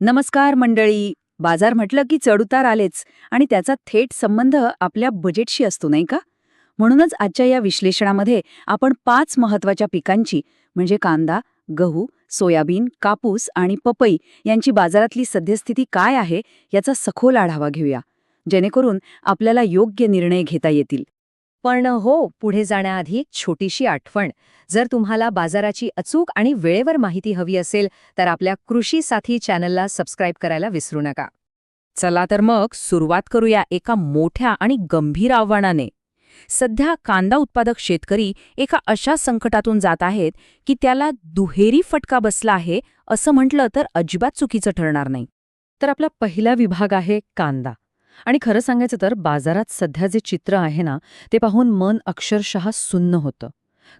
नमस्कार मंडळी. बाजार म्हटलं की चढउतार आलेच आणि त्याचा थेट संबंध आपल्या बजेटशी असतो नाही का? म्हणूनच आजच्या या विश्लेषणामध्ये आपण 5 महत्वाच्या पिकांची म्हणजे कांदा, गहू, सोयाबीन, कापूस आणि पपई यांची बाजारातली सद्यस्थिती काय आहे याचा सखोल आढावा घेऊया, जेणेकरून आपल्याला योग्य निर्णय घेता येतील. पण हो, पुढे जाण्याआधी एक छोटीशी आठवण. जर तुम्हाला बाजाराची अचूक आणि वेळेवर माहिती हवी असेल तर आपल्या कृषी साथी चॅनलला सबस्क्राईब करायला विसरू नका. चला तर मग सुरुवात करूया एका मोठ्या आणि गंभीर आव्हानाने. सध्या कांदा उत्पादक शेतकरी एका अशा संकटातून जात आहेत की त्याला दुहेरी फटका बसला आहे असं म्हटलं तर अजिबात चुकीचं ठरणार नाही. तर आपला पहिला विभाग आहे कांदा. आणि खरं सांगायचं तर बाजारात सध्या जे चित्र आहे ना, ते पाहून मन अक्षरशः सुन्न होतं.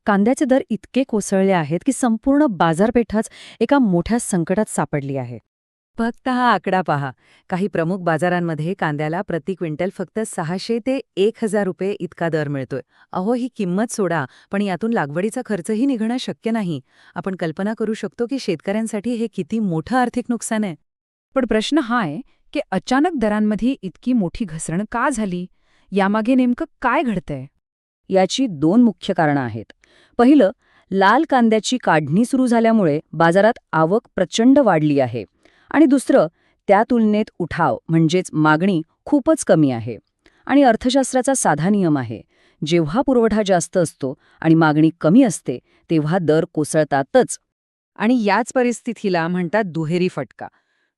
कांद्याचे दर इतके कोसळले आहेत की संपूर्ण बाजारपेठाच एका मोठ्या संकटात सापडली आहे. फक्त हा आकडा पहा. काही प्रमुख बाजारांमध्ये कांद्याला प्रति क्विंटल फक्त 600 ते 1000 रुपये इतका दर मिळतोय. अहो, ही किंमत सोडा, पण यातून लागवडीचा खर्चही निघणं शक्य नाही. आपण कल्पना करू शकतो की शेतकऱ्यांसाठी हे किती मोठं आर्थिक नुकसान आहे. पण प्रश्न हा आहे की अचानक दरांमध्ये इतकी मोठी घसरण का झाली? यामागे नेमकं काय घडतंय? याची 2 मुख्य कारणं आहेत. पहिलं, लाल कांद्याची काढणी सुरू झाल्यामुळे बाजारात आवक प्रचंड वाढली आहे. आणि दुसरं, त्या तुलनेत उठाव म्हणजेच मागणी खूपच कमी आहे. आणि अर्थशास्त्राचा साधा नियम आहे, जेव्हा पुरवठा जास्त असतो आणि मागणी कमी असते तेव्हा दर कोसळतातच. आणि याच परिस्थितीला म्हणतात दुहेरी फटका.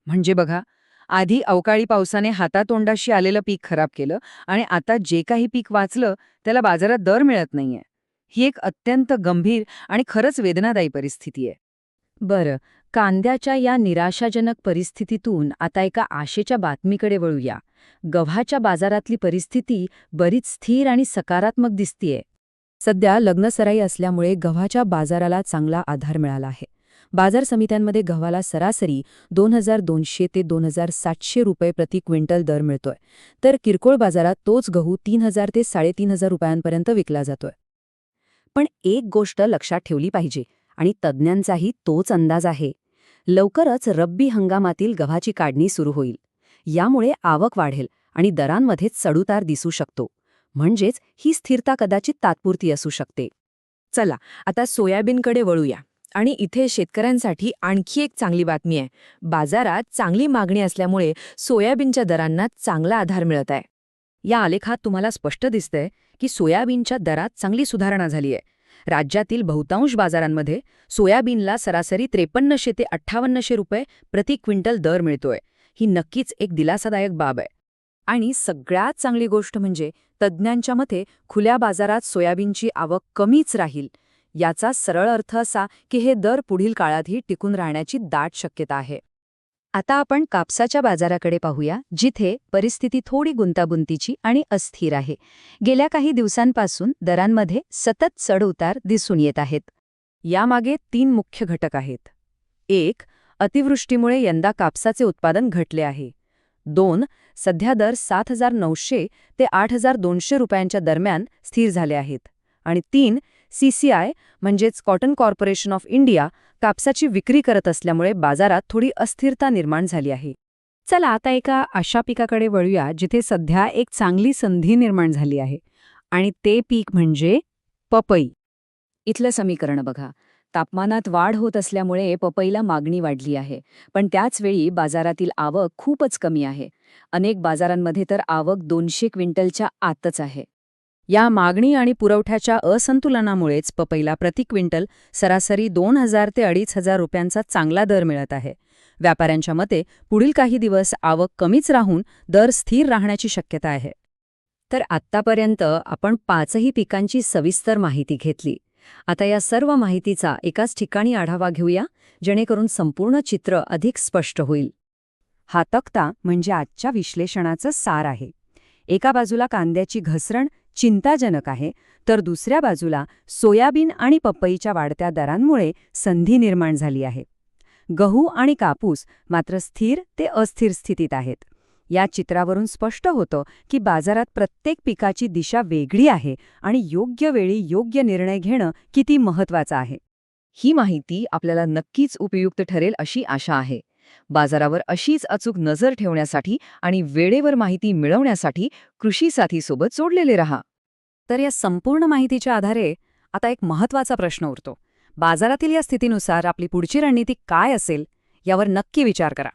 म्हणजे बघा, आधी अवकाळी पावसाने हातातोंडाशी आलेलं पीक खराब केलं आणि आता जे काही पीक वाचलं त्याला बाजारात दर मिळत नाहीये. ही एक अत्यंत गंभीर आणि खरंच वेदनादायी परिस्थिती आहे. बरं, कांद्याच्या या निराशाजनक परिस्थितीतून आता एका आशेच्या बातमीकडे वळूया. गव्हाच्या बाजारातली परिस्थिती बरीच स्थिर आणि सकारात्मक दिसतीये. सध्या लग्नसराई असल्यामुळे गव्हाच्या बाजाराला चांगला आधार मिळाला आहे. बाजार समित्यांमध्ये गव्हाला सरासरी 2200 ते 2700 रुपये प्रति क्विंटल दर मिळतोय. तर किरकोळ बाजारात तोच गहू 3000 ते 3500 रुपयांपर्यंत विकला जातोय. पण एक गोष्ट लक्षात ठेवली पाहिजे आणि तज्ज्ञांचाही तोच अंदाज आहे. लवकरच रब्बी हंगामातील गव्हाची काढणी सुरू होईल. यामुळे आवक वाढेल आणि दरांमध्ये चढउतार दिसू शकतो. म्हणजेच ही स्थिरता कदाचित तात्पुरती असू शकते. चला, आता सोयाबीनकडे वळूया. आणि इथे शेतकऱ्यांसाठी आणखी एक चांगली बातमी आहे. बाजारात चांगली मागणी असल्यामुळे सोयाबीनच्या दरांना चांगला आधार मिळत आहे. या आलेखात तुम्हाला स्पष्ट दिसतंय की सोयाबीनच्या दरात चांगली सुधारणा झाली आहे. राज्यातील बहुतांश बाजारांमध्ये सोयाबीनला सरासरी 5300 ते 5800 रुपये प्रति क्विंटल दर मिळतोय. ही नक्कीच एक दिलासादायक बाब आहे. आणि सगळ्यात चांगली गोष्ट म्हणजे तज्ज्ञांच्या मते खुल्या बाजारात सोयाबीनची आवक कमीच राहील. याचा सरळ अर्थ असा की हे दर पुढील काळातही टिकून राहण्याची दाट शक्यता आहे. आता आपण कापसाच्या बाजाराकडे पाहूया, जिथे परिस्थिती थोडी गुंतागुंतीची आणि अस्थिर आहे. गेल्या काही दिवसांपासून दरांमध्ये सतत चढउतार दिसून येत आहेत. यामागे 3 मुख्य घटक आहेत. 1. अतिवृष्टीमुळे यंदा कापसाचे उत्पादन घटले आहे. 2. सध्या दर 7900 ते 8200 रुपयांच्या दरम्यान स्थिर झाले आहेत. आणि 3. CCI म्हणजेच कॉटन कॉर्पोरेशन ऑफ इंडिया कापसाची विक्री करत असल्यामुळे बाजारात थोडी अस्थिरता निर्माण झाली आहे. चला आता एका अशा पिकाकडे वळूया जिथे सध्या एक चांगली संधी निर्माण झाली आहे. आणि ते पीक म्हणजे पपई. इथलं समीकरण बघा. तापमानात वाढ होत असल्यामुळे पपईला मागणी वाढली आहे, पण त्याचवेळी बाजारातील आवक खूपच कमी आहे. अनेक बाजारांमध्ये तर आवक 200 क्विंटलच्या आतच आहे. या मागणी आणि पुरवठ्याच्या असंतुलनामुळेच पपईला प्रति क्विंटल सरासरी 2000 ते 2500 रुपयांचा चांगला दर मिळत आहे. व्यापाऱ्यांच्या मते पुढील काही दिवस आवक कमीच राहून दर स्थिर राहण्याची शक्यता आहे. तर आत्तापर्यंत आपण 5ही पिकांची सविस्तर माहिती घेतली. आता या सर्व माहितीचा एकाच ठिकाणी आढावा घेऊया, जेणेकरून संपूर्ण चित्र अधिक स्पष्ट होईल. हा तक्ता म्हणजे आजच्या विश्लेषणाचं सार आहे. एका बाजूला कांद्याची घसरण चिंताजनक आहे, तर दुसऱ्या बाजूला सोयाबीन आणि पपईच्या वाढत्या दरांमुळे संधी निर्माण झाली आहे. गहू आणि कापूस मात्र स्थिर ते अस्थिर स्थितीत आहेत. या चित्रावरून स्पष्ट होतं की बाजारात प्रत्येक पिकाची दिशा वेगळी आहे आणि योग्य वेळी योग्य निर्णय घेणं किती महत्त्वाचं आहे. ही माहिती आपल्याला नक्कीच उपयुक्त ठरेल अशी आशा आहे. बाजारावर अशीच अचूक नजर ठेवण्यासाठी आणि वेळेवर माहिती मिळवण्यासाठी कृषी साथीसोबत जोडलेले रहा. तर या संपूर्ण माहितीच्या आधारे आता एक महत्त्वाचा प्रश्न उरतो. बाजारातील या स्थितीनुसार आपली पुढची रणनीती काय असेल यावर नक्की विचार करा.